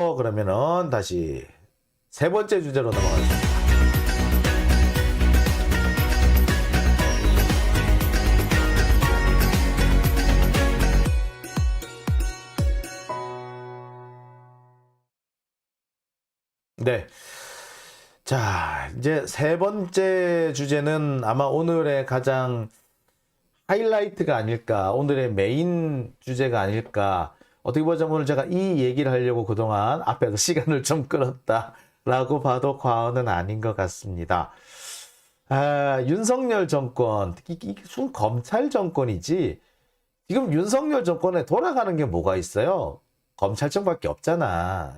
그러면은 다시 세 번째 주제로 넘어가겠습니다. 네. 자, 이제 세 번째 주제는 아마 오늘의 가장 하이라이트가 아닐까, 오늘의 메인 주제가 아닐까. 어떻게 보자면 오늘 제가 이 얘기를 하려고 그동안 앞에서 시간을 좀 끌었다라고 봐도 과언은 아닌 것 같습니다. 윤석열 정권, 이게 순 검찰 정권이지, 지금 윤석열 정권에 돌아가는 게 뭐가 있어요? 검찰청밖에 없잖아.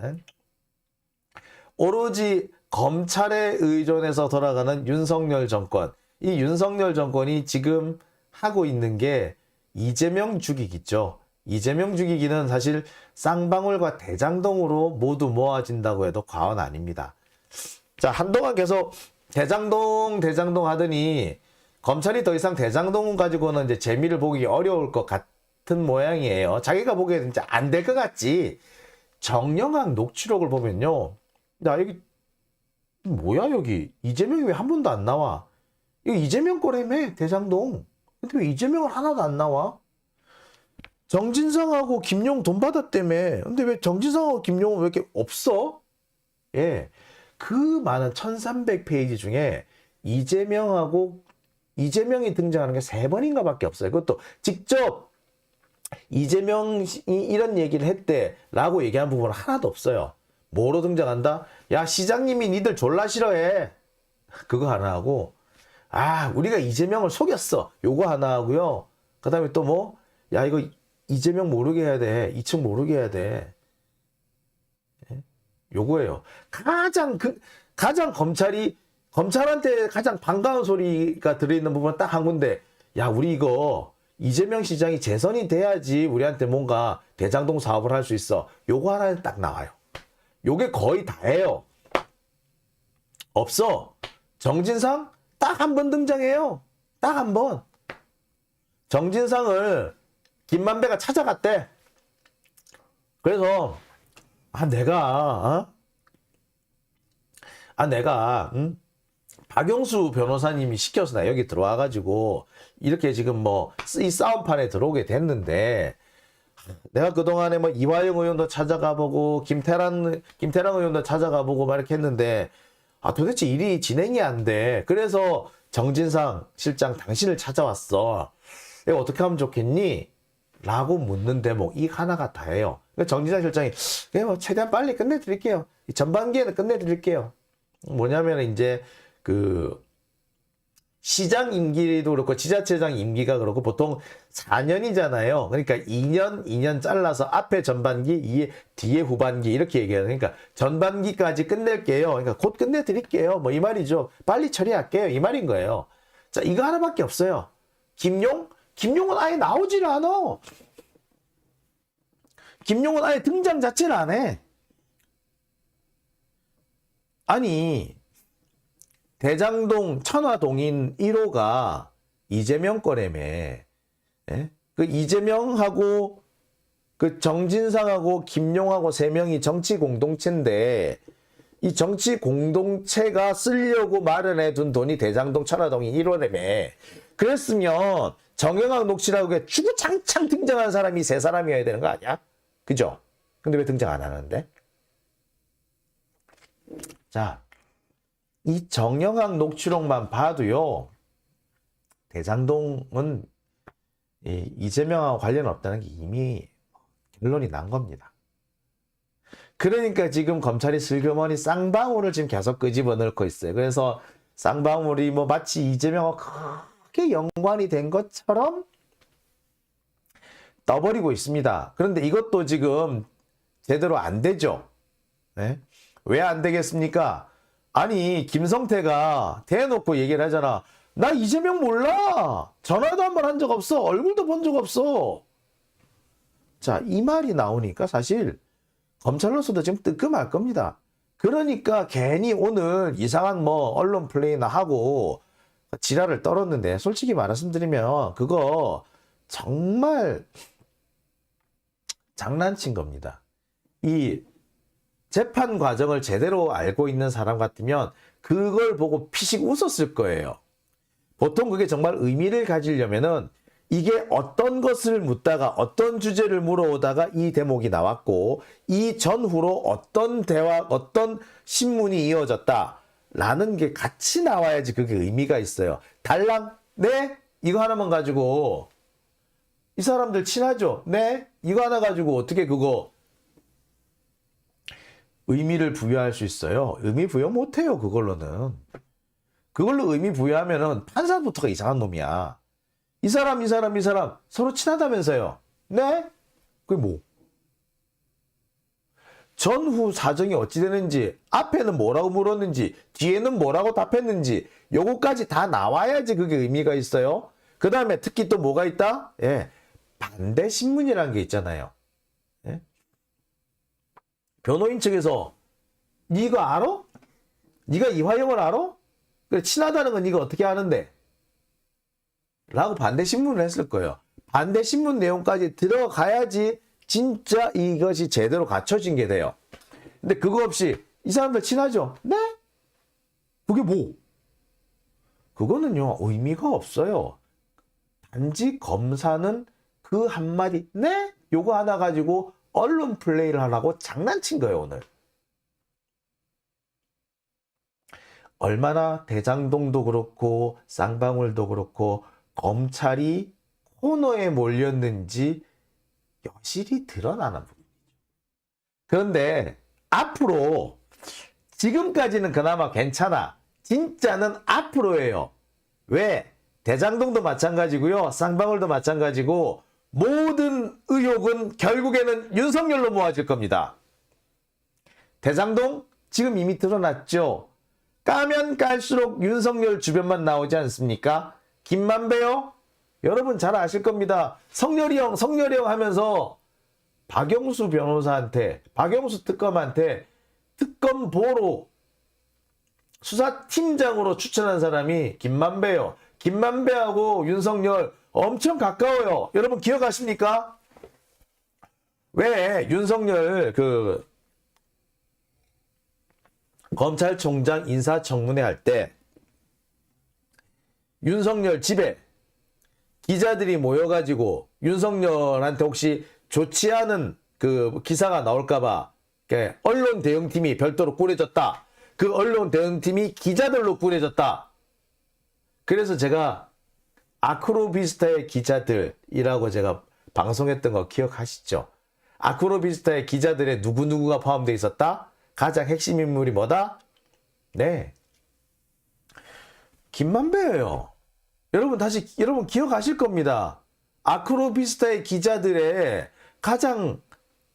오로지 검찰에 의존해서 돌아가는 윤석열 정권. 이 윤석열 정권이 지금 하고 있는 게 이재명 죽이기죠. 이재명 죽이기는 사실 쌍방울과 대장동으로 모두 모아진다고 해도 과언 아닙니다. 자, 한동안 계속 대장동 하더니 검찰이 더 이상 대장동 가지고는 이제 재미를 보기 어려울 것 같은 모양이에요. 자기가 보기에는 진짜 안 될 것 같지. 정영학 녹취록을 보면요. 야, 여기 뭐야 여기 이재명이 왜 한 번도 안 나와? 이거 이재명 거라며 대장동. 근데 왜 이재명은 하나도 안 나와? 정진상하고 김용 돈 받았다며. 근데 왜 정진상하고 김용은 왜 이렇게 없어? 예, 그 많은 1300페이지 중에 이재명이 등장하는 게 3번인가 밖에 없어요. 그것도 직접 이재명이 이런 얘기를 했대라고 얘기한 부분은 하나도 없어요. 뭐로 등장한다? 야, 시장님이 니들 졸라 싫어해. 그거 하나 하고, 우리가 이재명을 속였어. 요거 하나 하고요. 그 다음에 또 뭐? 야, 이거 이재명 모르게 해야 돼. 2층 모르게 해야 돼. 요거예요. 가장 검찰한테 가장 반가운 소리가 들어있는 부분은 딱 한 군데. 야, 우리 이거 이재명 시장이 재선이 돼야지 우리한테 뭔가 대장동 사업을 할 수 있어. 요거 하나 딱 나와요. 요게 거의 다예요. 없어. 정진상 딱 한 번 등장해요. 딱 한 번. 정진상을 김만배가 찾아갔대. 그래서 내가 박용수 변호사님이 시켜서 나 여기 들어와가지고 이렇게 지금 뭐 이 싸움판에 들어오게 됐는데, 내가 그동안에 뭐 이화영 의원도 찾아가 보고 김태랑 의원도 찾아가 보고 막 이렇게 했는데 도대체 일이 진행이 안 돼. 그래서 정진상 실장 당신을 찾아왔어. 이거 어떻게 하면 좋겠니? 라고 묻는 대목 이 하나가 다예요. 그러니까 정진상 실장이 뭐 최대한 빨리 끝내드릴게요. 전반기에는 끝내드릴게요. 뭐냐면 이제 그 시장 임기도 그렇고 지자체장 임기가 그렇고 보통 4년이잖아요. 그러니까 2년 잘라서 앞에 전반기, 뒤에 후반기 이렇게 얘기해요. 그러니까 전반기까지 끝낼게요. 그러니까 곧 끝내드릴게요. 뭐 이 말이죠. 빨리 처리할게요. 이 말인 거예요. 자, 이거 하나밖에 없어요. 김용은 아예 나오질 않아. 김용은 아예 등장 자체를 안 해. 아니, 대장동 천화동인 1호가 이재명 거라며. 예? 그 이재명하고 그 정진상하고 김용하고 3명이 정치 공동체인데, 이 정치 공동체가 쓰려고 마련해 둔 돈이 대장동 천화동인 1호라며. 그랬으면 정영학 녹취록에 주구장창 등장한 사람이 3사람이어야 되는 거 아니야? 그죠? 근데 왜 등장 안 하는데? 자, 이 정영학 녹취록만 봐도요, 대장동은 이재명하고 관련 없다는 게 이미 결론이 난 겁니다. 그러니까 지금 검찰이 슬그머니 쌍방울을 지금 계속 끄집어 넣고 있어요. 그래서 쌍방울이 뭐 마치 이재명하고 크게 연관이 된 것처럼 떠버리고 있습니다. 그런데 이것도 지금 제대로 안 되죠. 네? 왜 안 되겠습니까? 아니, 김성태가 대놓고 얘기를 하잖아. 나 이재명 몰라. 전화도 한 번 한 적 없어. 얼굴도 본 적 없어. 자, 이 말이 나오니까 사실 검찰로서도 지금 뜨끔할 겁니다. 그러니까 괜히 오늘 이상한 뭐 언론 플레이나 하고 지랄을 떨었는데, 솔직히 말씀드리면 그거 정말 장난친 겁니다. 이 재판 과정을 제대로 알고 있는 사람 같으면 그걸 보고 피식 웃었을 거예요. 보통 그게 정말 의미를 가지려면은 이게 어떤 것을 묻다가 어떤 주제를 물어오다가 이 대목이 나왔고 이 전후로 어떤 대화, 어떤 신문이 이어졌다라는 게 같이 나와야지 그게 의미가 있어요. 달랑? 네? 이거 하나만 가지고 이 사람들 친하죠? 네? 이거 하나 가지고 어떻게 그거 의미를 부여할 수 있어요? 의미 부여 못해요, 그걸로는. 그걸로 의미 부여하면은 판사부터가 이상한 놈이야. 이 사람 서로 친하다면서요. 네? 그게 뭐? 전후 사정이 어찌 되는지, 앞에는 뭐라고 물었는지, 뒤에는 뭐라고 답했는지, 요거까지 다 나와야지 그게 의미가 있어요. 그 다음에 특히 또 뭐가 있다? 예. 반대 신문이라는 게 있잖아요. 예? 변호인 측에서 네가 알아? 네가 이화영을 알아? 그래, 친하다는 건 네가 어떻게 아는데? 라고 반대 신문을 했을 거예요. 반대 신문 내용까지 들어가야지 진짜 이것이 제대로 갖춰진 게 돼요. 근데 그거 없이 이 사람들 친하죠? 네? 그게 뭐? 그거는요, 의미가 없어요. 단지 검사는 그 한마디, 네? 요거 하나 가지고 언론 플레이를 하라고 장난친 거예요, 오늘. 얼마나 대장동도 그렇고 쌍방울도 그렇고 검찰이 코너에 몰렸는지 여실히 드러나는 부분이죠. 그런데 앞으로 지금까지는 그나마 괜찮아. 진짜는 앞으로예요. 왜? 대장동도 마찬가지고요. 쌍방울도 마찬가지고 모든 의혹은 결국에는 윤석열로 모아질 겁니다. 대장동 지금 이미 드러났죠. 까면 깔수록 윤석열 주변만 나오지 않습니까? 김만배요? 여러분 잘 아실 겁니다. 성렬이 형 하면서 박영수 변호사한테, 박영수 특검한테 특검 보로 수사팀장으로 추천한 사람이 김만배요. 김만배하고 윤석열 엄청 가까워요. 여러분 기억하십니까? 왜 윤석열 그 검찰총장 인사청문회 할 때 윤석열 집에 기자들이 모여가지고 윤석열한테 혹시 좋지 않은 그 기사가 나올까봐 언론 대응팀이 별도로 꾸려졌다. 그 언론 대응팀이 기자들로 꾸려졌다. 그래서 제가 아크로비스타의 기자들이라고 제가 방송했던 거 기억하시죠? 아크로비스타의 기자들의 누구누구가 포함되어 있었다? 가장 핵심 인물이 뭐다? 네. 김만배예요. 여러분 기억하실 겁니다. 아크로비스타의 기자들의 가장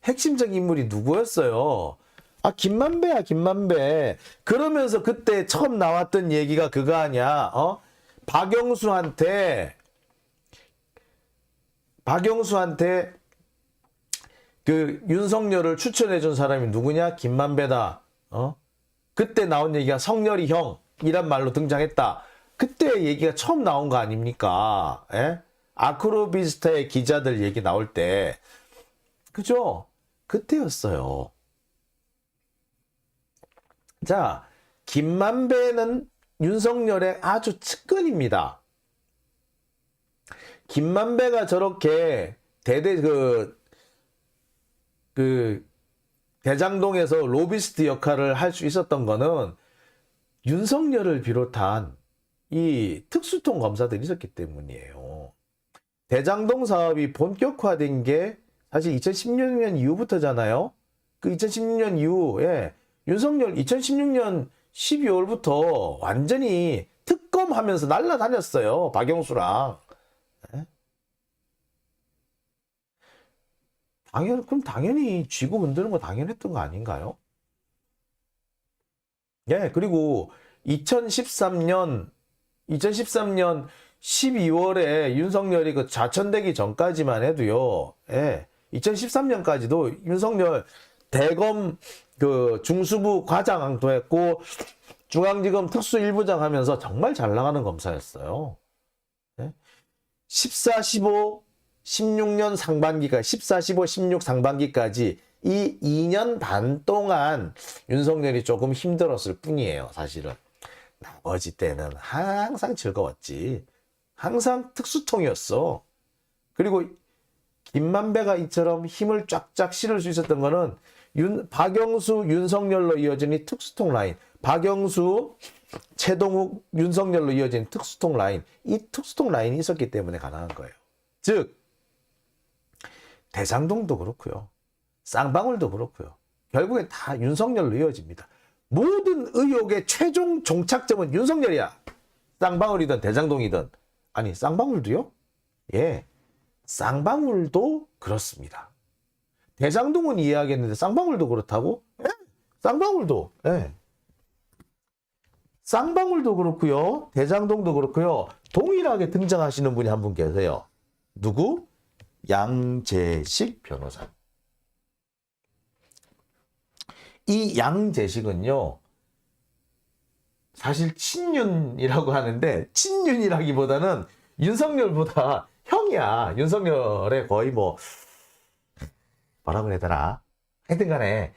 핵심적 인물이 누구였어요? 아, 김만배야, 김만배. 그러면서 그때 처음 나왔던 얘기가 그거 아니야? 박영수한테 그 윤석열을 추천해준 사람이 누구냐? 김만배다. 그때 나온 얘기가 성렬이 형이란 말로 등장했다. 그때 얘기가 처음 나온 거 아닙니까? 예? 아크로비스타의 기자들 얘기 나올 때. 그죠? 그때였어요. 자, 김만배는 윤석열의 아주 측근입니다. 김만배가 저렇게 대장동에서 로비스트 역할을 할 수 있었던 거는 윤석열을 비롯한 이 특수통 검사들이 있었기 때문이에요. 대장동 사업이 본격화된 게 사실 2016년 이후부터잖아요. 그 2016년 이후에 윤석열 2016년 12월부터 완전히 특검하면서 날라다녔어요. 박영수랑. 그럼 당연히 쥐고 흔드는 거 당연했던 거 아닌가요? 예, 그리고 2013년 12월에 윤석열이 그 좌천되기 전까지만 해도요, 예, 2013년까지도 윤석열 대검 그 중수부 과장도 했고, 중앙지검 특수 1부장 하면서 정말 잘 나가는 검사였어요. 예? 14, 15, 16년 상반기가 14, 15, 16 상반기까지 이 2년 반 동안 윤석열이 조금 힘들었을 뿐이에요, 사실은. 나머지 때는 항상 즐거웠지. 항상 특수통이었어. 그리고 김만배가 이처럼 힘을 쫙쫙 실을 수 있었던 거는 박영수, 윤석열로 이어진 이 특수통 라인, 박영수, 최동욱, 윤석열로 이어진 특수통 라인, 이 특수통 라인이 있었기 때문에 가능한 거예요. 즉 대장동도 그렇고요, 쌍방울도 그렇고요, 결국엔 다 윤석열로 이어집니다. 모든 의혹의 최종 종착점은 윤석열이야. 쌍방울이든 대장동이든. 아니, 쌍방울도요? 예, 쌍방울도 그렇습니다. 대장동은 이해하겠는데 쌍방울도 그렇다고? 예, 쌍방울도. 예. 쌍방울도 그렇고요, 대장동도 그렇고요. 동일하게 등장하시는 분이 한 분 계세요. 누구? 양재식 변호사. 이 양재식은요, 사실 친윤이라고 하는데 친윤이라기보다는 윤석열보다 형이야. 윤석열의 거의 뭐라고 해야 되나? 하여튼 간에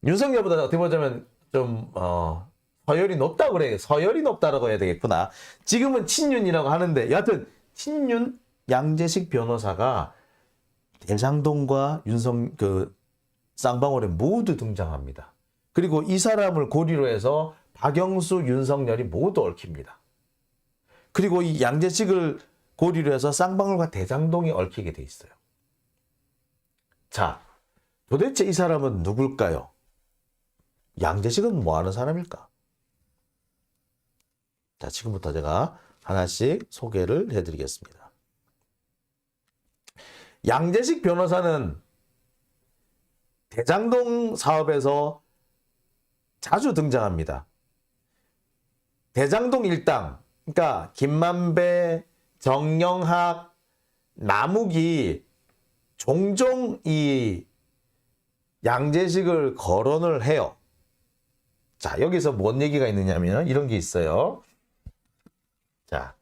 윤석열보다 어떻게 보자면 좀 서열이 높다고 그래. 서열이 높다라고 해야 되겠구나. 지금은 친윤이라고 하는데 여하튼 친윤 양재식 변호사가 대장동과 쌍방울에 모두 등장합니다. 그리고 이 사람을 고리로 해서 박영수, 윤석열이 모두 얽힙니다. 그리고 이 양재식을 고리로 해서 쌍방울과 대장동이 얽히게 돼 있어요. 자, 도대체 이 사람은 누굴까요? 양재식은 뭐 하는 사람일까? 자, 지금부터 제가 하나씩 소개를 해드리겠습니다. 양재식 변호사는 대장동 사업에서 자주 등장합니다. 대장동 일당, 그러니까 김만배, 정영학, 남욱이 종종 이 양재식을 거론을 해요. 자, 여기서 뭔 얘기가 있느냐면 이런 게 있어요. 자,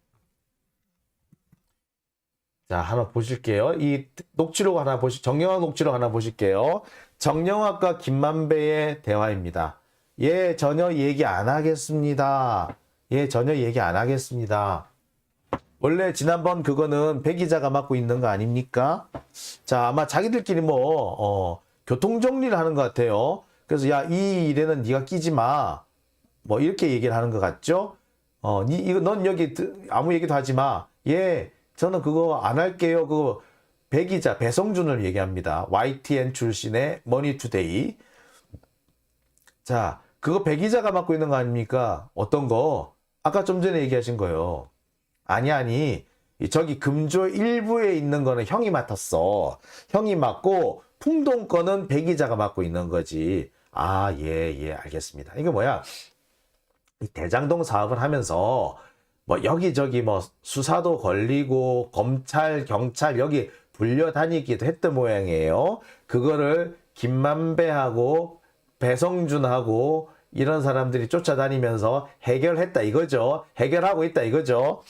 하나 보실게요. 이 녹취록 하나 정영학 녹취록 하나 보실게요. 정영학과 김만배의 대화입니다. 예, 전혀 얘기 안 하겠습니다. 예, 전혀 얘기 안 하겠습니다. 원래 지난번 그거는 배 기자가 맡고 있는 거 아닙니까? 자, 아마 자기들끼리 교통 정리를 하는 것 같아요. 그래서 야, 이 일에는 네가 끼지 마. 뭐 이렇게 얘기를 하는 것 같죠? 넌 여기 아무 얘기도 하지 마. 예, 저는 그거 안 할게요. 그거 배 기자 배성준을 얘기합니다. YTN 출신의 머니투데이. 자, 그거 배 기자가 맡고 있는 거 아닙니까? 어떤 거? 아까 좀 전에 얘기하신 거요. 아니, 저기 금조 일부에 있는 거는 형이 맡았어. 형이 맡고 풍동 거는 배 기자가 맡고 있는 거지. 아, 예, 알겠습니다. 이게 뭐야? 이 대장동 사업을 하면서 뭐 여기저기 뭐 수사도 걸리고 검찰, 경찰 여기 불려다니기도 했던 모양이에요. 그거를 김만배하고 배성준하고 이런 사람들이 쫓아다니면서 해결했다 이거죠. 해결하고 있다 이거죠.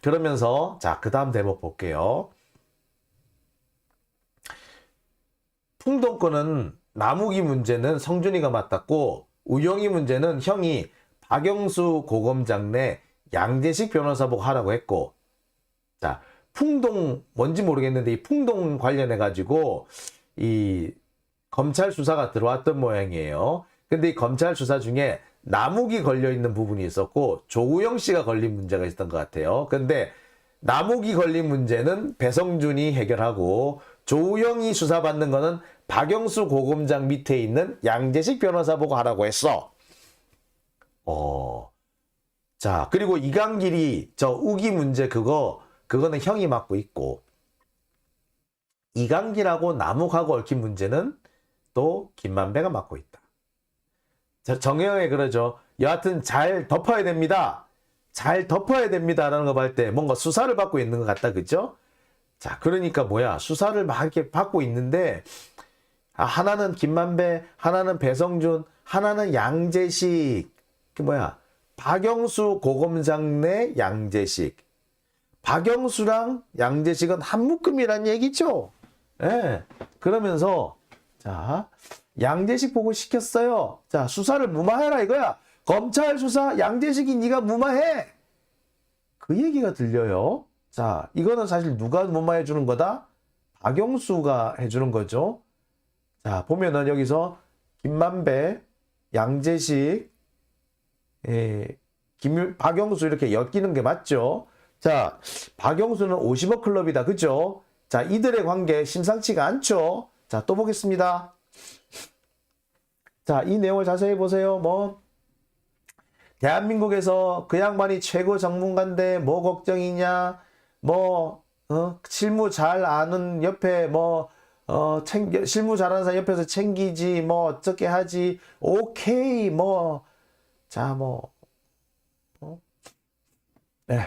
그러면서 자, 그 다음 대목 볼게요. 풍동권은 남욱이 문제는 성준이가 맡았고 우영이 문제는 형이 박영수 고검장 내 양재식 변호사 보고 하라고 했고, 자, 풍동 뭔지 모르겠는데 이 풍동 관련해 가지고 이 검찰 수사가 들어왔던 모양이에요. 근데 이 검찰 수사 중에 남욱이 걸려 있는 부분이 있었고 조우영 씨가 걸린 문제가 있었던 것 같아요. 근데 남욱이 걸린 문제는 배성준이 해결하고 조우영이 수사받는 거는 박영수 고검장 밑에 있는 양재식 변호사 보고 하라고 했어. 자, 그리고 이강길이 저 우기 문제 그거는 형이 맡고 있고, 이강길하고 남욱하고 얽힌 문제는 또 김만배가 맡고 있다. 정영에 그러죠. 여하튼 잘 덮어야 됩니다. 잘 덮어야 됩니다라는 거 볼 때 뭔가 수사를 받고 있는 것 같다, 그죠? 자, 그러니까 뭐야, 수사를 막 이렇게 받고 있는데 하나는 김만배, 하나는 배성준, 하나는 양재식. 그 뭐야, 박영수 고검장 내 양재식. 박영수랑 양재식은 한 묶음이란 얘기죠. 예. 그러면서 자, 양재식 보고 시켰어요. 자, 수사를 무마해라 이거야. 검찰 수사 양재식이 네가 무마해. 그 얘기가 들려요. 자, 이거는 사실 누가 무마해 주는 거다? 박영수가 해주는 거죠. 자, 보면은 여기서 김만배, 양재식, 박영수 이렇게 엮이는 게 맞죠? 자, 박영수는 50억 클럽이다. 그죠? 자, 이들의 관계 심상치가 않죠? 자, 또 보겠습니다. 자, 이 내용을 자세히 보세요. 뭐, 대한민국에서 그 양반이 최고 전문가인데 뭐 걱정이냐? 뭐, 실무 잘 아는 옆에 실무 잘하는 사람 옆에서 챙기지, 뭐, 어떻게 하지? 오케이, 뭐, 자, 뭐, 네.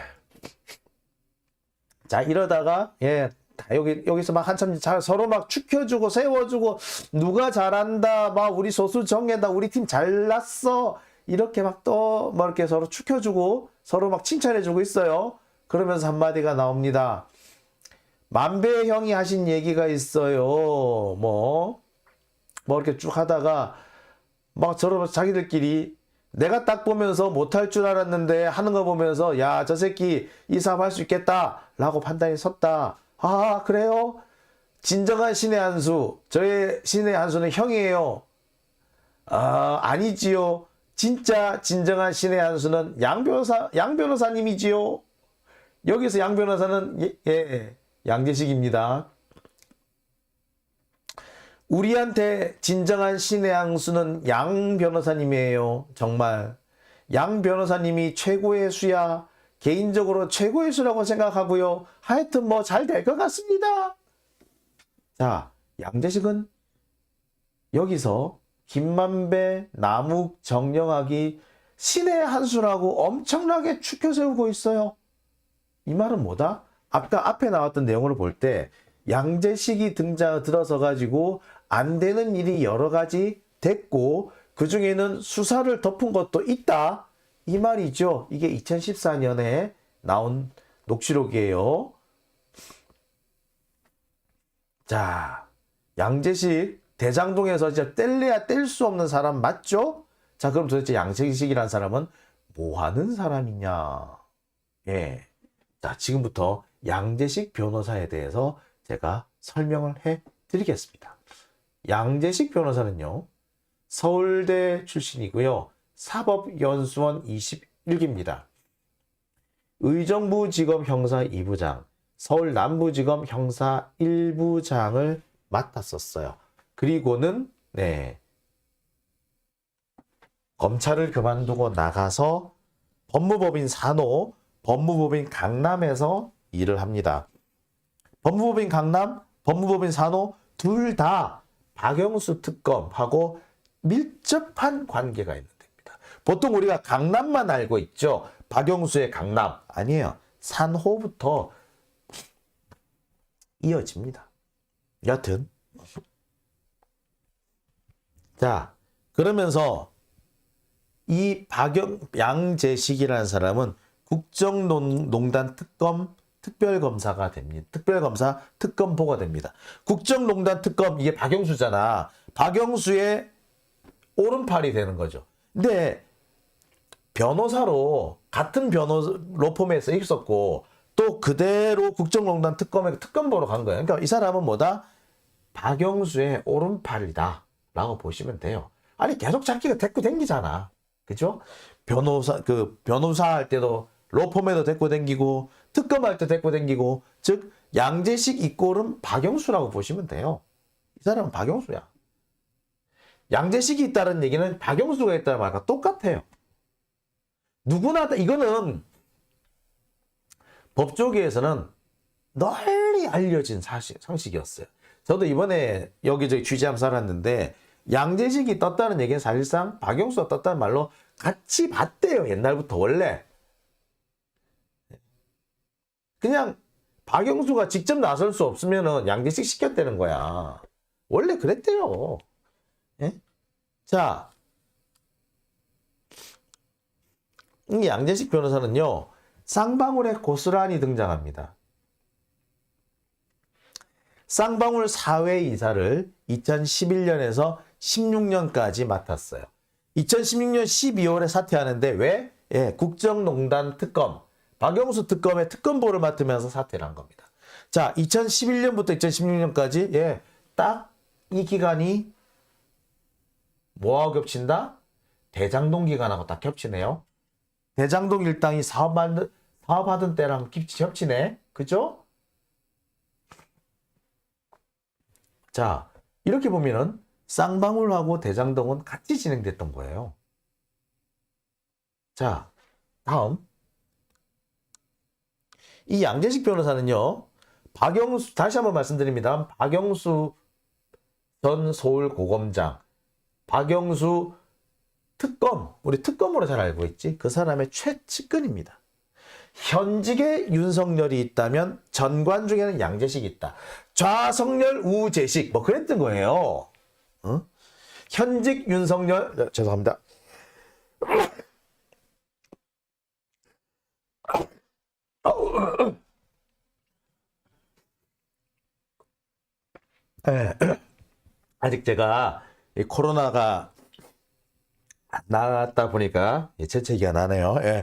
자, 이러다가, 예, 다 여기서 막 한참 서로 막 축혀주고 세워주고 누가 잘한다, 막 우리 소수 정예다, 우리 팀 잘났어. 이렇게 막 또 뭐 이렇게 서로 축혀주고 서로 막 칭찬해주고 있어요. 그러면서 한마디가 나옵니다. 만배 형이 하신 얘기가 있어요. 뭐 이렇게 쭉 하다가 막 서로 자기들끼리 내가 딱 보면서 못할 줄 알았는데 하는 거 보면서 야, 저 새끼 이 사업 할 수 있겠다 라고 판단이 섰다. 아, 그래요? 진정한 신의 한 수, 저의 신의 한 수는 형이에요. 아, 아니지요. 진짜 진정한 신의 한 수는 양 변호사님이지요. 여기서 양 변호사는 양재식입니다. 우리한테 진정한 신의 한 수는 양 변호사님이에요. 정말 양 변호사님이 최고의 수야. 개인적으로 최고의 수라고 생각하고요. 하여튼 뭐 잘 될 것 같습니다. 자, 양재식은 여기서 김만배, 남욱, 정영학이 신의 한 수라고 엄청나게 추켜 세우고 있어요. 이 말은 뭐다? 아까 앞에 나왔던 내용을 볼 때 양재식이 들어서 가지고 안 되는 일이 여러 가지 됐고 그 중에는 수사를 덮은 것도 있다. 이 말이죠. 이게 2014년에 나온 녹취록이에요. 자, 양재식 대장동에서 진짜 뗄래야 뗄 수 없는 사람 맞죠? 자, 그럼 도대체 양재식이라는 사람은 뭐 하는 사람이냐? 예. 자, 지금부터 양재식 변호사에 대해서 제가 설명을 해 드리겠습니다. 양재식 변호사는요, 서울대 출신이고요. 사법연수원 21기입니다. 의정부지검 형사 2부장, 서울 남부지검 형사 1부장을 맡았었어요. 그리고는 검찰을 그만두고 나가서 법무법인 산호, 법무법인 강남에서 일을 합니다. 법무법인 강남, 법무법인 산호 둘 다 박영수 특검하고 밀접한 관계가 있는 데입니다. 보통 우리가 강남만 알고 있죠. 박영수의 강남. 아니에요. 산호부터 이어집니다. 여튼 자, 그러면서 이 양재식이라는 사람은 국정농단 특별검사가 됩니다. 특별검사 특검보가 됩니다. 국정농단 특검, 이게 박영수잖아. 박영수의 오른팔이 되는 거죠. 근데 변호사로 같은 로펌에서 있었고 또 그대로 국정농단 특검에 특검보로 간 거예요. 그러니까 이 사람은 뭐다? 박영수의 오른팔이다 라고 보시면 돼요. 아니, 계속 자기가 데리고 댕기잖아. 그죠? 변호사 할 때도 로펌에도 데리고 댕기고 특검할 때 데리고 댕기고, 즉 양재식 이꼴은 박영수라고 보시면 돼요. 이 사람은 박영수야. 양재식이 있다는 얘기는 박영수가 있다는 말과 똑같아요. 누구나 이거는 법조계에서는 널리 알려진 상식이었어요. 저도 이번에 여기저기 취재하면서 살았는데 양재식이 떴다는 얘기는 사실상 박영수가 떴다는 말로 같이 봤대요. 옛날부터 원래. 그냥 박영수가 직접 나설 수 없으면 양재식 시켰다는 거야. 원래 그랬대요. 예? 자, 이 양재식 변호사는요, 쌍방울에 고스란히 등장합니다. 쌍방울 사회이사를 2011년에서 16년까지 맡았어요. 2016년 12월에 사퇴하는데 왜? 예, 국정농단 특검, 박영수 특검의 특검보를 맡으면서 사퇴를 한 겁니다. 자, 2011년부터 2016년까지 예, 딱 이 기간이 뭐하고 겹친다? 대장동 기간하고 딱 겹치네요. 대장동 일당이 사업하던 때랑 겹치네. 그죠? 자, 이렇게 보면은 쌍방울하고 대장동은 같이 진행됐던 거예요. 자, 다음. 이 양재식 변호사는요, 박영수, 다시 한번 말씀드립니다. 박영수 전 서울고검장, 박영수 특검, 우리 특검으로 잘 알고 있지? 그 사람의 최측근입니다. 현직에 윤석열이 있다면 전관 중에는 양재식이 있다. 좌석열 우재식 뭐 그랬던 거예요. 어? 현직 윤석열, 죄송합니다. 아직 제가 이 코로나가 나갔다 보니까 재채기가 나네요. 예.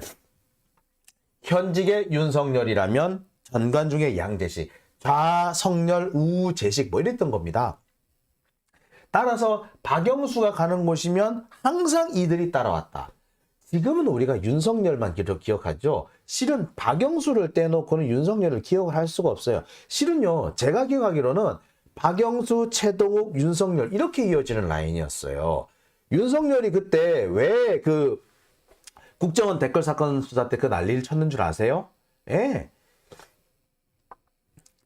현직의 윤석열이라면 전관 중에 양재식, 좌석열 우재식 뭐 이랬던 겁니다. 따라서 박영수가 가는 곳이면 항상 이들이 따라왔다. 지금은 우리가 윤석열만 기억하죠. 실은 박영수를 떼놓고는 윤석열을 기억을 할 수가 없어요. 실은요, 제가 기억하기로는 박영수, 최동욱, 윤석열 이렇게 이어지는 라인이었어요. 윤석열이 그때 왜 그 국정원 댓글 사건 수사 때 그 난리를 쳤는 줄 아세요? 예.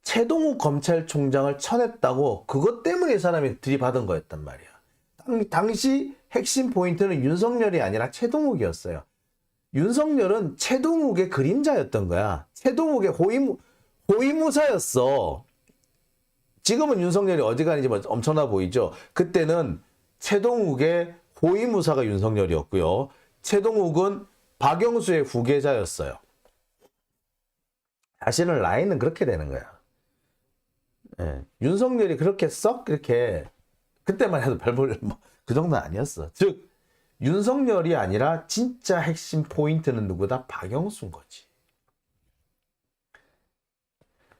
최동욱 검찰총장을 쳐냈다고 그것 때문에 이 사람이 들이받은 거였단 말이야. 당시 핵심 포인트는 윤석열이 아니라 최동욱이었어요. 윤석열은 최동욱의 그림자였던 거야. 최동욱의 호위무사였어. 지금은 윤석열이 어지간히 엄청나 보이죠. 그때는 최동욱의 호위무사가 윤석열이었고요. 최동욱은 박영수의 후계자였어요. 사실은 라인은 그렇게 되는 거야. 예, 윤석열이 그렇게 썩 이렇게 그때만 해도 별볼 그 정도는 아니었어. 즉 윤석열이 아니라 진짜 핵심 포인트는 누구다? 박영수인 거지.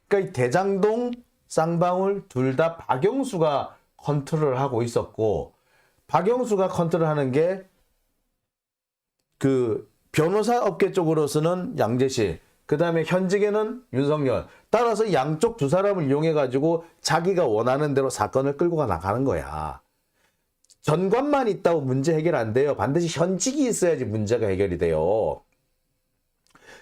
그러니까 이 대장동, 쌍방울 둘 다 박영수가 컨트롤을 하고 있었고, 박영수가 컨트롤하는 게 그 변호사 업계 쪽으로서는 양재식, 그 다음에 현직에는 윤석열. 따라서 양쪽 두 사람을 이용해 가지고 자기가 원하는 대로 사건을 끌고 나가는 거야. 전관만 있다고 문제 해결 안 돼요. 반드시 현직이 있어야지 문제가 해결이 돼요.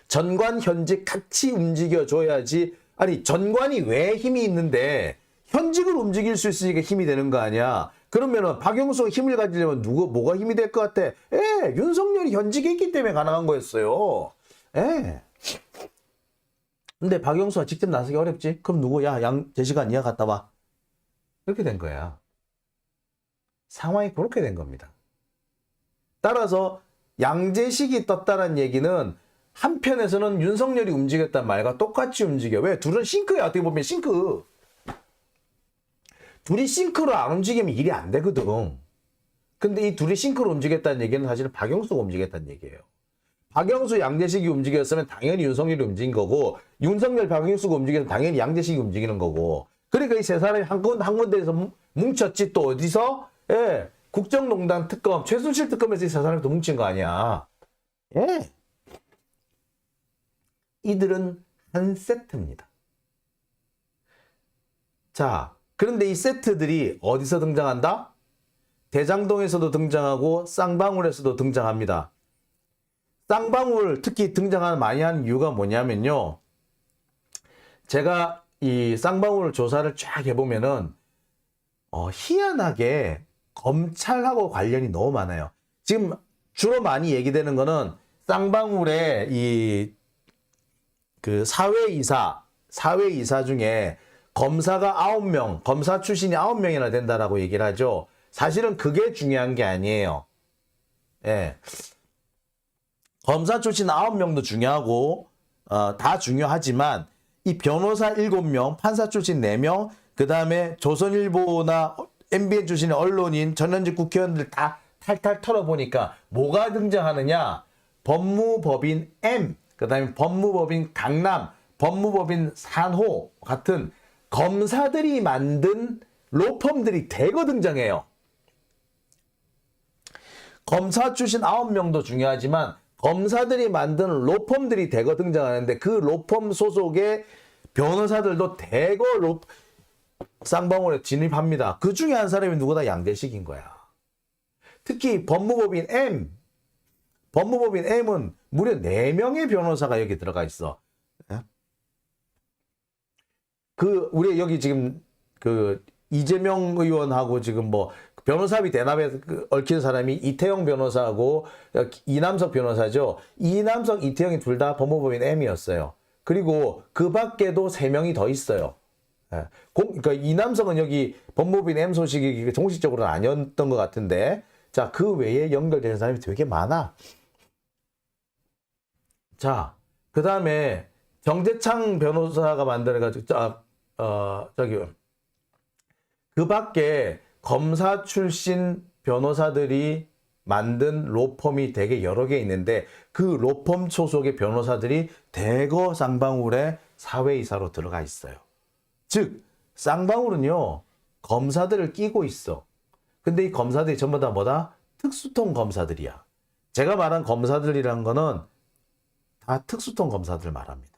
전관, 현직 같이 움직여줘야지. 아니, 전관이 왜 힘이 있는데 현직을 움직일 수 있으니까 힘이 되는 거 아니야. 그러면은 박영수가 힘을 가지려면 뭐가 힘이 될 것 같아? 윤석열이 현직에 있기 때문에 가능한 거였어요. 근데 박영수가 직접 나서기 어렵지? 그럼 누구야? 양재식아, 니가 갔다 와. 이렇게 된 거야. 상황이 그렇게 된 겁니다. 따라서 양재식이 떴다는 얘기는 한편에서는 윤석열이 움직였단 말과 똑같이 움직여. 왜? 둘은 싱크야. 어떻게 보면 싱크. 둘이 싱크로 안 움직이면 일이 안 되거든. 근데 이 둘이 싱크로 움직였다는 얘기는 사실은 박영수가 움직였다는 얘기예요. 박영수, 양재식이 움직였으면 당연히 윤석열이 움직인 거고, 윤석열, 박영수가 움직이면 당연히 양재식이 움직이는 거고. 그러니까 이 세 사람이 한 군데에서 뭉쳤지. 또 어디서? 국정농단 특검, 최순실 특검에서 이 세 사람이 또 뭉친 거 아니야. 이들은 한 세트입니다. 자, 그런데 이 세트들이 어디서 등장한다? 대장동에서도 등장하고 쌍방울에서도 등장합니다. 쌍방울 특히 많이 하는 이유가 뭐냐면요. 제가 이 쌍방울 조사를 쫙 해보면은 희한하게 검찰하고 관련이 너무 많아요. 지금 주로 많이 얘기되는 거는 쌍방울의 이 그 사회이사 중에 검사가 9명, 검사 출신이 9명이나 된다라고 얘기를 하죠. 사실은 그게 중요한 게 아니에요. 검사 출신 9명도 중요하고 다 중요하지만 이 변호사 7명, 판사 출신 4명, 그 다음에 조선일보나 MBN 출신의 언론인 전현직 국회의원들 다 탈탈 털어보니까 뭐가 등장하느냐? 법무법인 M, 그 다음에 법무법인 강남, 법무법인 산호 같은 검사들이 만든 로펌들이 대거 등장해요. 검사 출신 9명도 중요하지만 검사들이 만든 로펌들이 대거 등장하는데 그 로펌 소속의 변호사들도 대거 쌍방울에 진입합니다. 그 중에 한 사람이 누구다? 양재식인 거야. 특히 법무법인 M은 무려 4명의 변호사가 여기 들어가 있어. 우리 여기 지금 이재명 의원하고 지금 뭐 변호사비 대납에 얽힌 사람이 이태영 변호사하고 이남석 변호사죠. 이남석, 이태영이 둘 다 법무법인 M이었어요. 그리고 그 밖에도 3명이 더 있어요. 그러니까 이남석은 여기 법무법인 M 소식이 정식적으로는 아니었던 것 같은데, 자, 그 외에 연결되는 사람이 되게 많아. 자, 그 다음에 정재창 변호사가 만들어가지고, 그 밖에 검사 출신 변호사들이 만든 로펌이 되게 여러 개 있는데 그 로펌 소속의 변호사들이 대거 쌍방울에 사회이사로 들어가 있어요. 즉 쌍방울은요 검사들을 끼고 있어. 근데 이 검사들이 전부 다 뭐다? 특수통 검사들이야. 제가 말한 검사들이란 거는 다 특수통 검사들 말합니다.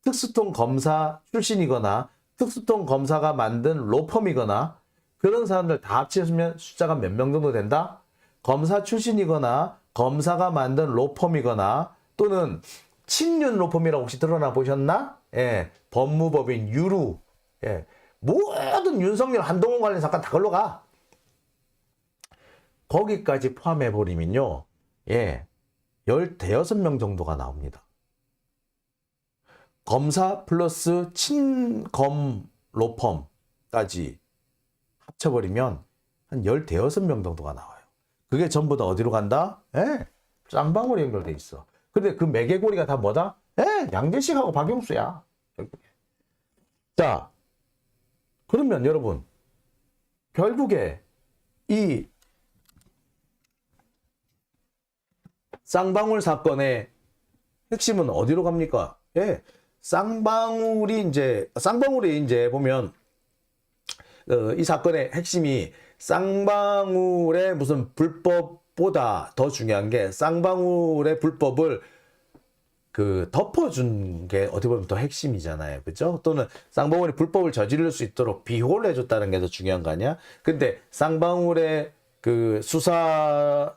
특수통 검사 출신이거나 특수통 검사가 만든 로펌이거나 그런 사람들 다 합치면 숫자가 몇 명 정도 된다? 검사 출신이거나 검사가 만든 로펌이거나 또는 친윤 로펌이라고 혹시 드러나 보셨나? 예, 법무법인 유루. 예, 모든 윤석열 한동훈 관련 사건 다 걸로 가. 거기까지 포함해버리면요. 예, 16명 정도가 나옵니다. 검사 플러스 친검 로펌까지 합쳐버리면 한 16명 정도가 나와요. 그게 전부 다 어디로 간다? 예, 쌍방울이 연결돼 있어. 근데 그 매개고리가 다 뭐다? 예, 양재식하고 박용수야. 자, 그러면 여러분, 결국에 이 쌍방울 사건의 핵심은 어디로 갑니까? 예, 쌍방울이 이제 보면 이 사건의 핵심이 쌍방울의 무슨 불법보다 더 중요한 게 쌍방울의 불법을 덮어준 게 어떻게 보면 더 핵심이잖아요. 그죠? 또는 쌍방울이 불법을 저지를 수 있도록 비호를 해줬다는 게 더 중요한 거 아니야? 근데 쌍방울의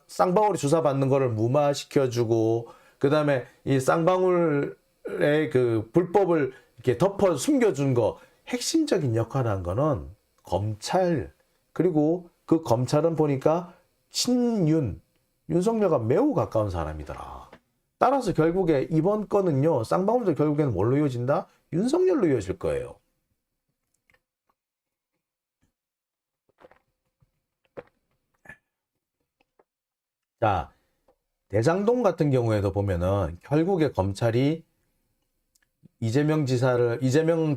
쌍방울이 수사받는 거를 무마시켜주고, 그 다음에 이 쌍방울의 불법을 이렇게 덮어 숨겨준 거, 핵심적인 역할을 한 거는 검찰, 그리고 그 검찰은 보니까 윤석열과 매우 가까운 사람이더라. 따라서 결국에 이번 건은요, 쌍방울도 결국에는 뭘로 이어진다? 윤석열로 이어질 거예요. 자, 대장동 같은 경우에도 보면은 결국에 검찰이 이재명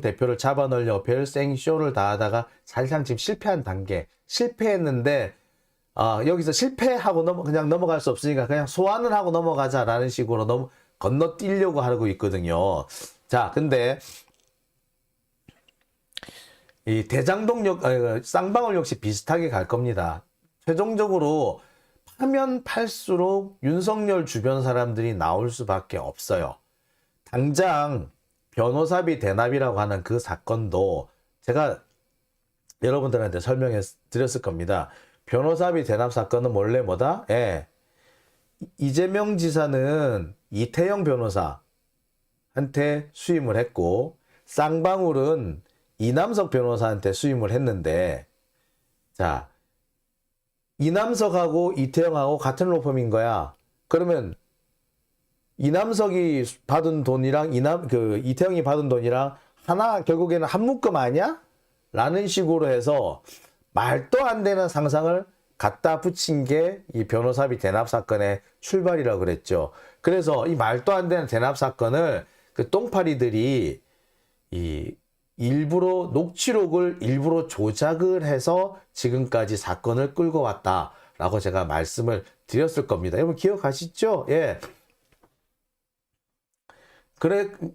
대표를 잡아넣으려 별생쇼를 다 하다가 사실상 지금 실패한 단계, 실패했는데, 여기서 실패하고 그냥 넘어갈 수 없으니까 그냥 소환을 하고 넘어가자라는 식으로 건너뛰려고 하고 있거든요. 자, 근데 이 쌍방울 역시 비슷하게 갈 겁니다. 최종적으로 파면 팔수록 윤석열 주변 사람들이 나올 수밖에 없어요. 당장 변호사비 대납이라고 하는 그 사건도 제가 여러분들한테 설명해 드렸을 겁니다. 변호사비 대납 사건은 원래 뭐다? 예. 이재명 지사는 이태영 변호사한테 수임을 했고, 쌍방울은 이남석 변호사한테 수임을 했는데, 자, 이남석하고 이태영하고 같은 로펌인 거야. 그러면 이남석이 받은 돈이랑 이태영이 받은 돈이랑 결국에는 한 묶음 아니야? 라는 식으로 해서 말도 안 되는 상상을 갖다 붙인 게 이 변호사비 대납 사건의 출발이라고 그랬죠. 그래서 이 말도 안 되는 대납 사건을 똥파리들이 일부러 녹취록을 일부러 조작을 해서 지금까지 사건을 끌고 왔다라고 제가 말씀을 드렸을 겁니다. 여러분 기억하시죠? 예.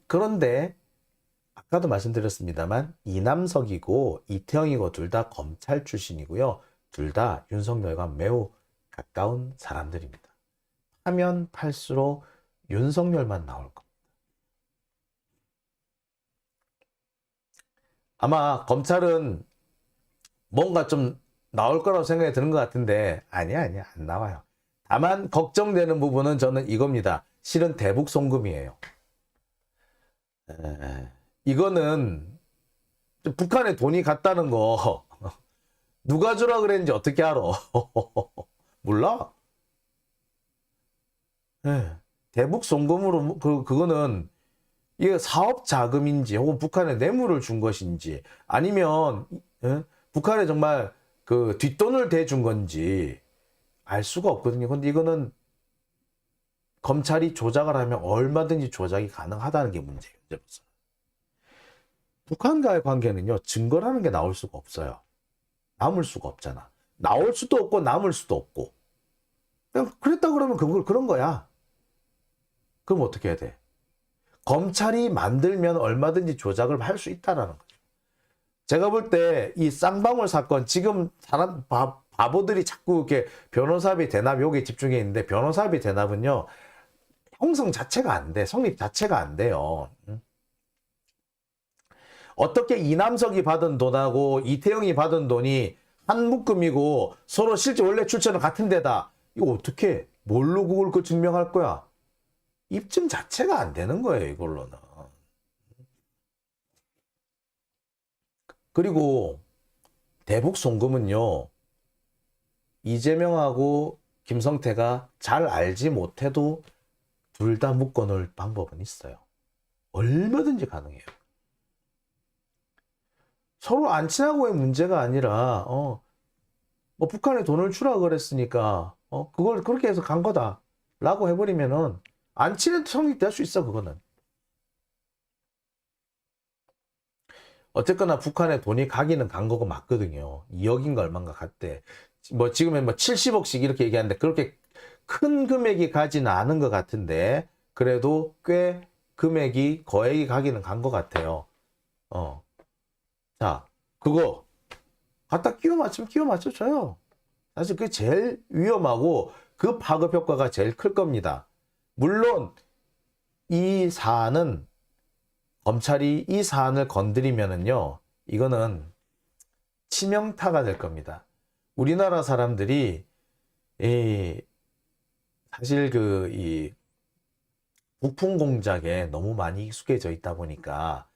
그런데 아까도 말씀드렸습니다만 이남석이고 이태영이고 둘 다 검찰 출신이고요. 둘 다 윤석열과 매우 가까운 사람들입니다. 하면 팔수록 윤석열만 나올 겁니다. 아마 검찰은 뭔가 좀 나올 거라고 생각이 드는 것 같은데 아니야 안 나와요. 다만 걱정되는 부분은 저는 이겁니다. 실은 대북 송금이에요. 이거는 북한에 돈이 갔다는 거 누가 주라 그랬는지 어떻게 알아? 몰라? 대북 송금으로 그거는 이게 사업 자금인지 혹은 북한에 뇌물을 준 것인지 아니면 북한에 정말 그 뒷돈을 대준 건지 알 수가 없거든요. 근데 이거는 검찰이 조작을 하면 얼마든지 조작이 가능하다는 게 문제예요. 이제부터. 북한과의 관계는요, 증거라는 게 나올 수가 없어요. 남을 수가 없잖아. 나올 수도 없고 남을 수도 없고. 그냥 그랬다 그러면 그런 거야. 그럼 어떻게 해야 돼? 검찰이 만들면 얼마든지 조작을 할 수 있다라는 거죠. 제가 볼 때 이 쌍방울 사건 지금 사람 바보들이 자꾸 이렇게 변호사비 대납 여기에 집중해 있는데 변호사비 대납은요 형성 자체가 안 돼. 성립 자체가 안 돼요. 어떻게 이남석이 받은 돈하고 이태영이 받은 돈이 한 묶음이고 서로 실제 원래 출처는 같은 데다. 이거 어떻게 뭘로 그걸 증명할 거야? 입증 자체가 안 되는 거예요, 이걸로는. 그리고 대북 송금은요. 이재명하고 김성태가 잘 알지 못해도 둘 다 묶어놓을 방법은 있어요. 얼마든지 가능해요. 서로 안 친하고의 문제가 아니라 뭐 북한에 돈을 주라 그랬으니까 그걸 그렇게 해서 간 거다 라고 해버리면은 안 친해도 성립될 수 있어. 그거는. 어쨌거나 북한에 돈이 가기는 간 거가 맞거든요. 2억인가 얼마인가 갔대. 뭐 지금은 뭐 70억씩 이렇게 얘기하는데 그렇게 큰 금액이 가지는 않은 것 같은데 그래도 꽤 금액이 거액이 가기는 간 것 같아요. 자, 그거 갖다 끼워 맞춰줘요. 사실 그게 제일 위험하고 그 파급 효과가 제일 클 겁니다. 물론 이 사안은 검찰이 이 사안을 건드리면은요, 이거는 치명타가 될 겁니다. 우리나라 사람들이 사실 이 부품 공작에 너무 많이 익숙해져 있다 보니까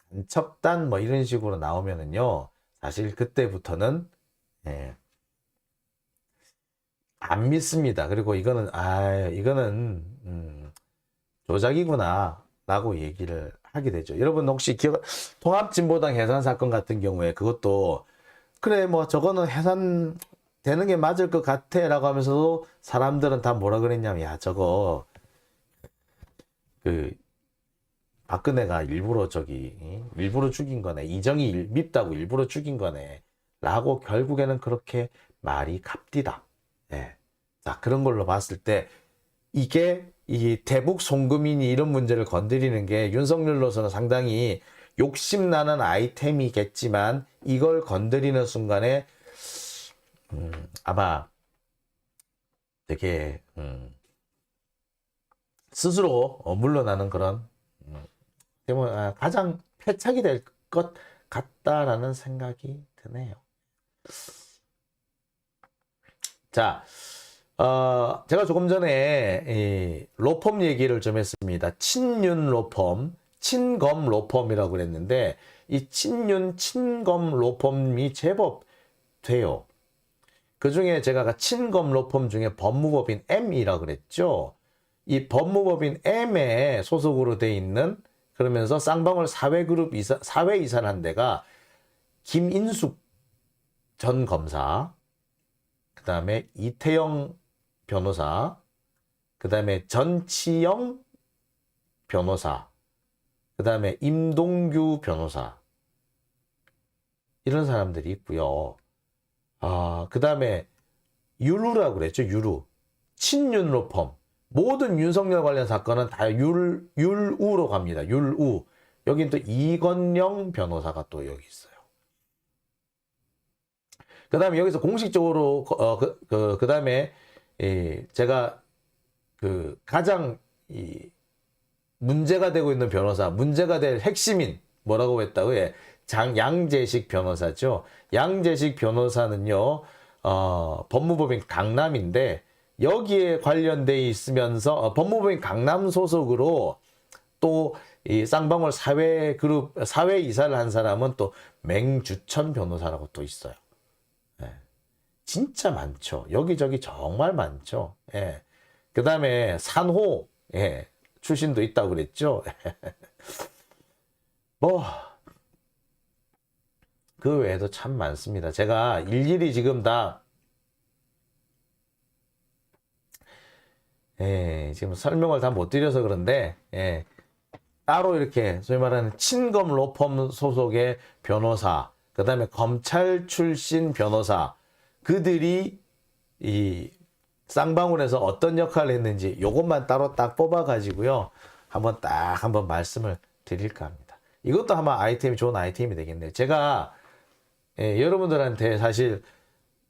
간첩단 뭐 이런 식으로 나오면은요, 사실 그때부터는 안 믿습니다. 그리고 이거는 조작이구나 라고 얘기를 하게 되죠. 여러분 혹시 통합진보당 해산 사건 같은 경우에 그것도 그래 뭐 저거는 해산 되는 게 맞을 것 같아 라고 하면서도 사람들은 다 뭐라 그랬냐면 야 저거 박근혜가 일부러 일부러 죽인 거네. 이정이 밉다고 일부러 죽인 거네. 라고 결국에는 그렇게 말이 갑디다. 네. 자, 그런 걸로 봤을 때 이게 이 대북 송금인이 이런 문제를 건드리는 게 윤석열로서는 상당히 욕심나는 아이템이겠지만 이걸 건드리는 순간에 아마 되게 스스로 물러나는 그런 가장 패착이 될 것 같다라는 생각이 드네요. 자, 제가 조금 전에 로펌 얘기를 좀 했습니다. 친윤 로펌, 친검 로펌이라고 그랬는데 이 친윤, 친검 로펌이 제법 돼요. 그 중에 제가 친검 로펌 중에 법무법인 M이라고 그랬죠. 이 법무법인 M에 소속으로 돼 있는 그러면서 쌍방울 사회그룹 사회 이사한 데가 김인숙 전 검사, 그 다음에 이태영 변호사, 그 다음에 전치영 변호사, 그 다음에 임동규 변호사, 이런 사람들이 있고요. 그 다음에 유루라고 그랬죠. 유루. 친윤로펌. 모든 윤석열 관련 사건은 다 율우로 갑니다. 율우. 여긴 또 이건영 변호사가 또 여기 있어요. 그 다음에 여기서 공식적으로, 그 다음에, 제가 가장 문제가 되고 있는 변호사, 문제가 될 핵심인, 뭐라고 했다고 해? 양재식 변호사죠. 양재식 변호사는요, 법무법인 강남인데, 여기에 관련돼 있으면서, 법무법인 강남 소속으로 또 이 쌍방울 사회그룹, 사회이사를 한 사람은 또 맹주천 변호사라고 또 있어요. 예. 진짜 많죠. 여기저기 정말 많죠. 예. 그 다음에 산호, 예. 출신도 있다고 그랬죠. 뭐, 그 외에도 참 많습니다. 제가 일일이 지금 다, 지금 설명을 다 못 드려서 그런데, 따로 이렇게 소위 말하는 친검 로펌 소속의 변호사, 그 다음에 검찰 출신 변호사, 그들이 이 쌍방울에서 어떤 역할을 했는지 요것만 따로 딱 뽑아가지고요. 한번 말씀을 드릴까 합니다. 이것도 아마 좋은 아이템이 되겠네요. 제가 여러분들한테 사실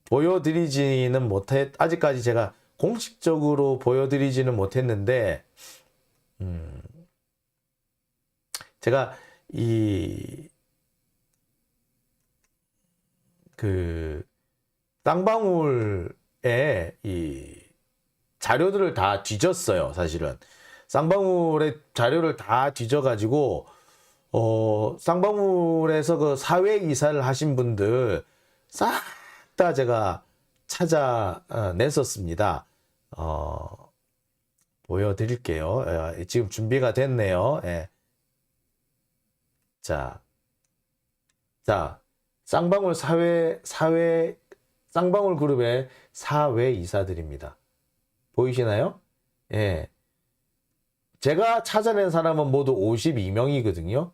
보여드리지는 아직까지 제가 공식적으로 보여드리지는 못했는데, 제가 쌍방울에 자료들을 다 뒤졌어요, 사실은. 쌍방울의 자료를 다 뒤져가지고, 쌍방울에서 그 사회이사를 하신 분들 싹 다 제가 찾아냈었습니다. 보여드릴게요. 지금 준비가 됐네요. 예. 자, 쌍방울 쌍방울 그룹의 사회이사들입니다. 보이시나요? 예. 제가 찾아낸 사람은 모두 52명이거든요.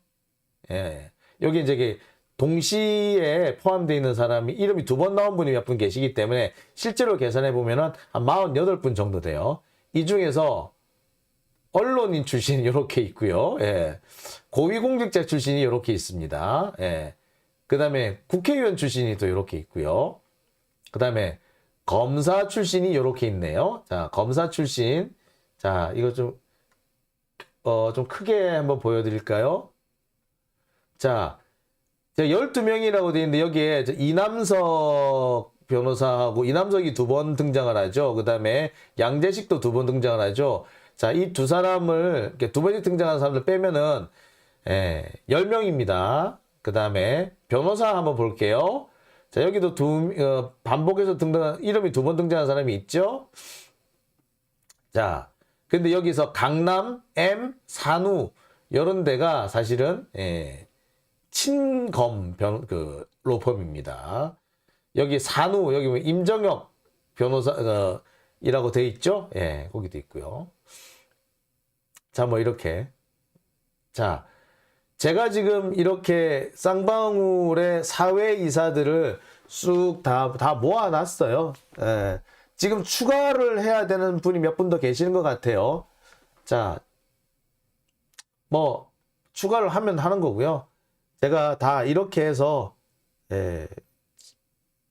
예. 여기 이제 동시에 포함되어 있는 사람이 이름이 2번 나온 분이 몇 분 계시기 때문에 실제로 계산해 보면은 한 48분 정도 돼요. 이 중에서 언론인 출신이 이렇게 있고요. 예. 고위공직자 출신이 이렇게 있습니다. 예. 그 다음에 국회의원 출신이 또 이렇게 있고요. 그 다음에 검사 출신이 이렇게 있네요. 자, 검사 출신. 자, 이거 좀 크게 한번 보여드릴까요? 자, 12명이라고 되어 있는데 여기에 이남석 변호사하고 이남석이 2번 등장을 하죠. 그 다음에 양재식도 2번 등장을 하죠. 자, 이 두 사람을, 두 번째 등장하는 사람들 빼면은, 10명입니다. 그 다음에 변호사 한번 볼게요. 자, 여기도 반복해서 이름이 2번 등장하는 사람이 있죠. 자, 근데 여기서 강남, 산후, 이런 데가 사실은, 친검 로펌입니다. 여기 산후, 여기 임정혁 변호사, 이라고 돼 있죠? 예, 거기도 있고요. 자, 뭐 이렇게. 자, 제가 지금 이렇게 쌍방울의 사회이사들을 쑥 다 모아놨어요. 예, 지금 추가를 해야 되는 분이 몇 분 더 계시는 것 같아요. 자, 뭐 추가를 하면 하는 거고요. 제가 다 이렇게 해서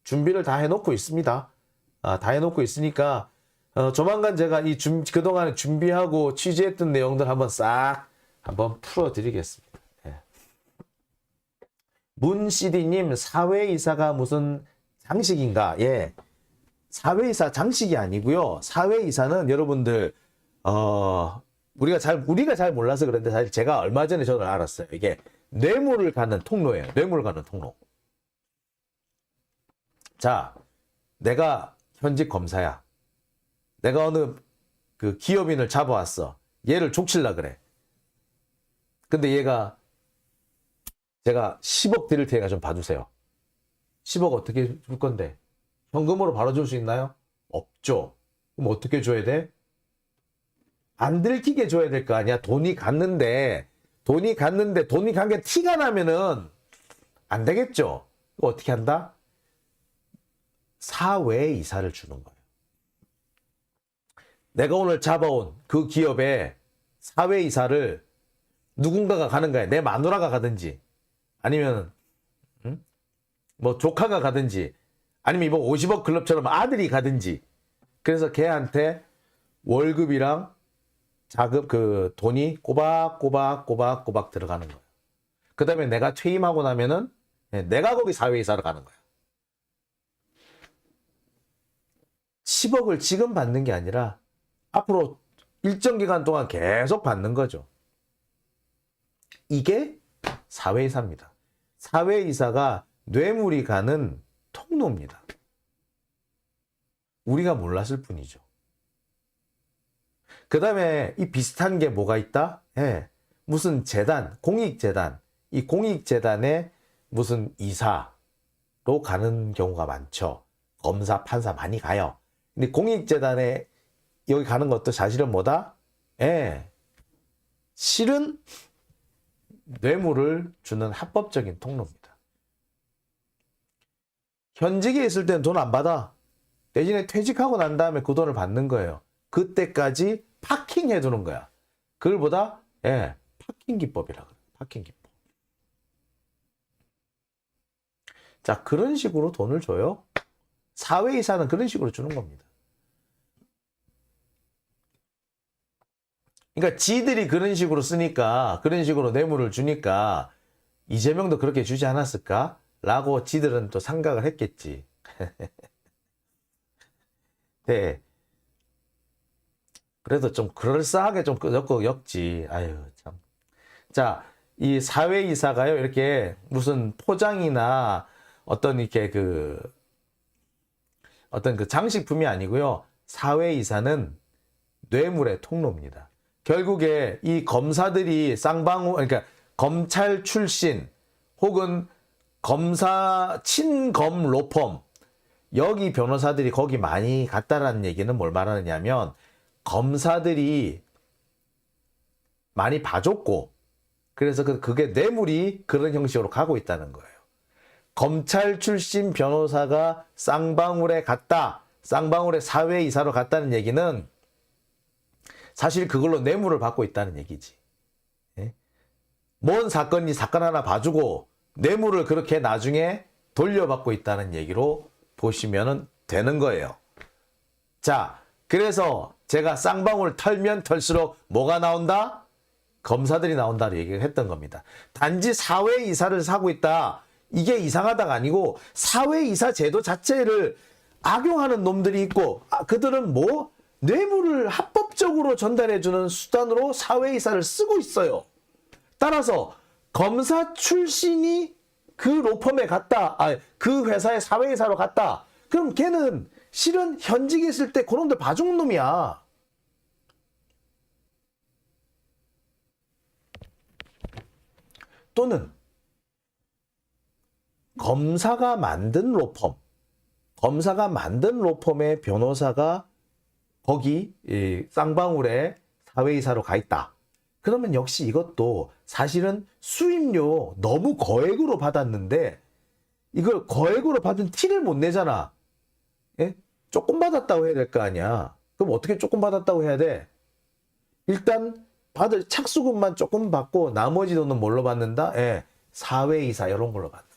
준비를 다 해놓고 있습니다. 다 해놓고 있으니까 조만간 제가 그동안에 준비하고 취재했던 내용들 한번 풀어드리겠습니다. 예. 문CD님, 사회이사가 무슨 장식인가? 예. 사회이사 장식이 아니고요. 사회이사는 여러분들, 우리가 잘 몰라서 그런데 사실 제가 얼마 전에 저는 알았어요. 이게 뇌물을 가는 통로예요. 뇌물 가는 통로. 자, 내가 현직 검사야. 내가 어느 기업인을 잡아왔어. 얘를 족칠라 그래. 근데 얘가 제가 10억 드릴 테니까 좀 봐주세요. 10억 어떻게 줄 건데? 현금으로 바로 줄 수 있나요? 없죠. 그럼 어떻게 줘야 돼? 안 들키게 줘야 될 거 아니야. 돈이 갔는데 돈이 간 게 티가 나면은 안 되겠죠. 어떻게 한다? 사외 이사를 주는 거예요. 내가 오늘 잡아온 그 기업에 사외 이사를 누군가가 가는 거야. 내 마누라가 가든지, 아니면 뭐 조카가 가든지, 아니면 이번 50억 클럽처럼 아들이 가든지. 그래서 걔한테 월급이랑 자금, 그 돈이 꼬박꼬박 들어가는 거예요. 그 다음에 내가 퇴임하고 나면은 내가 거기 사회이사를 가는 거야. 10억을 지금 받는 게 아니라 앞으로 일정 기간 동안 계속 받는 거죠. 이게 사회이사입니다. 사회이사가 뇌물이 가는 통로입니다. 우리가 몰랐을 뿐이죠. 그 다음에 이 비슷한 게 뭐가 있다? 무슨 재단, 공익재단, 이 공익재단에 무슨 이사로 가는 경우가 많죠. 검사, 판사 많이 가요. 근데 공익재단에 여기 가는 것도 사실은 뭐다? 실은 뇌물을 주는 합법적인 통로입니다. 현직에 있을 때는 돈 안 받아. 대신에 퇴직하고 난 다음에 그 돈을 받는 거예요. 그때까지 파킹해 두는 거야. 그걸 보다 파킹 기법이라고 그래요. 파킹 기법. 자, 그런 식으로 돈을 줘요. 사회이사는 그런 식으로 주는 겁니다. 그러니까 지들이 그런 식으로 쓰니까, 그런 식으로 뇌물을 주니까 이재명도 그렇게 주지 않았을까? 라고 지들은 또 생각을 했겠지. 네. 그래도 좀 그럴싸하게 좀 엮지. 아유, 참. 자, 이 사회이사가요, 이렇게 무슨 포장이나 어떤 이렇게 어떤 그 장식품이 아니고요. 사회이사는 뇌물의 통로입니다. 결국에 이 검사들이 그러니까 검찰 출신 혹은 검사 친검 로펌, 여기 변호사들이 거기 많이 갔다라는 얘기는 뭘 말하느냐면, 검사들이 많이 봐줬고, 그래서 그게 뇌물이 그런 형식으로 가고 있다는 거예요. 검찰 출신 변호사가 쌍방울에 갔다, 쌍방울에 사회이사로 갔다는 얘기는 사실 그걸로 뇌물을 받고 있다는 얘기지. 뭔 사건이 사건 하나 봐주고 뇌물을 그렇게 나중에 돌려받고 있다는 얘기로 보시면 되는 거예요. 자, 그래서 제가 쌍방울 털면 털수록 뭐가 나온다? 검사들이 나온다고 얘기를 했던 겁니다. 단지 사회이사를 사고 있다, 이게 이상하다가 아니고, 사회이사 제도 자체를 악용하는 놈들이 있고, 그들은 뭐 뇌물을 합법적으로 전달해주는 수단으로 사회이사를 쓰고 있어요. 따라서 검사 출신이 그 로펌에 갔다, 그 회사의 사회이사로 갔다, 그럼 걔는 실은 현직에 있을 때 그놈들 봐준 놈이야. 또는 검사가 만든 로펌의 변호사가 거기 쌍방울에 사회이사로 가 있다. 그러면 역시 이것도 사실은 수임료 너무 거액으로 받았는데 이걸 거액으로 받은 티를 못 내잖아. 조금 받았다고 해야 될 거 아니야. 그럼 어떻게 조금 받았다고 해야 돼? 일단 받을 착수금만 조금 받고 나머지 돈은 뭘로 받는다? 사회이사 이런 걸로 받는 거예요.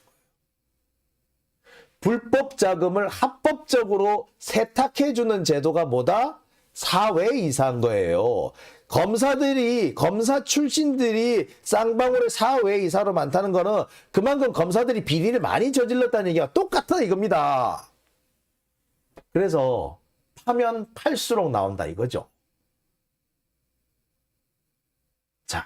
불법 자금을 합법적으로 세탁해주는 제도가 뭐다? 사회이사인 거예요. 검사 출신들이 쌍방울의 사회이사로 많다는 거는 그만큼 검사들이 비리를 많이 저질렀다는 얘기가 똑같다 이겁니다. 그래서 파면 팔수록 나온다 이거죠. 자,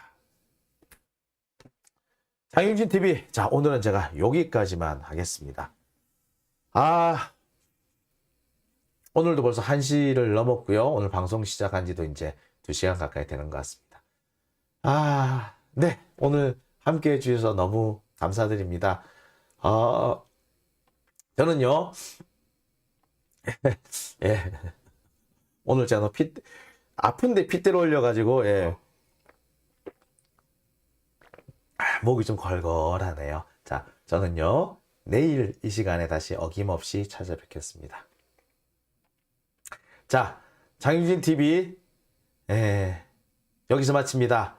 장윤진TV. 자, 오늘은 제가 여기까지만 하겠습니다. 오늘도 벌써 1시를 넘었고요. 오늘 방송 시작한 지도 이제 2시간 가까이 되는 것 같습니다. 네. 오늘 함께 해주셔서 너무 감사드립니다. 저는요, 오늘 제가 아픈데 핏대를 올려가지고, 목이 좀 걸걸하네요. 자, 저는요, 내일 이 시간에 다시 어김없이 찾아뵙겠습니다. 자, 장유진 TV 여기서 마칩니다.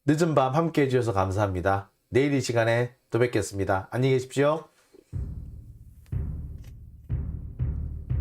늦은 밤 함께 해주셔서 감사합니다. 내일 이 시간에 또 뵙겠습니다. 안녕히 계십시오.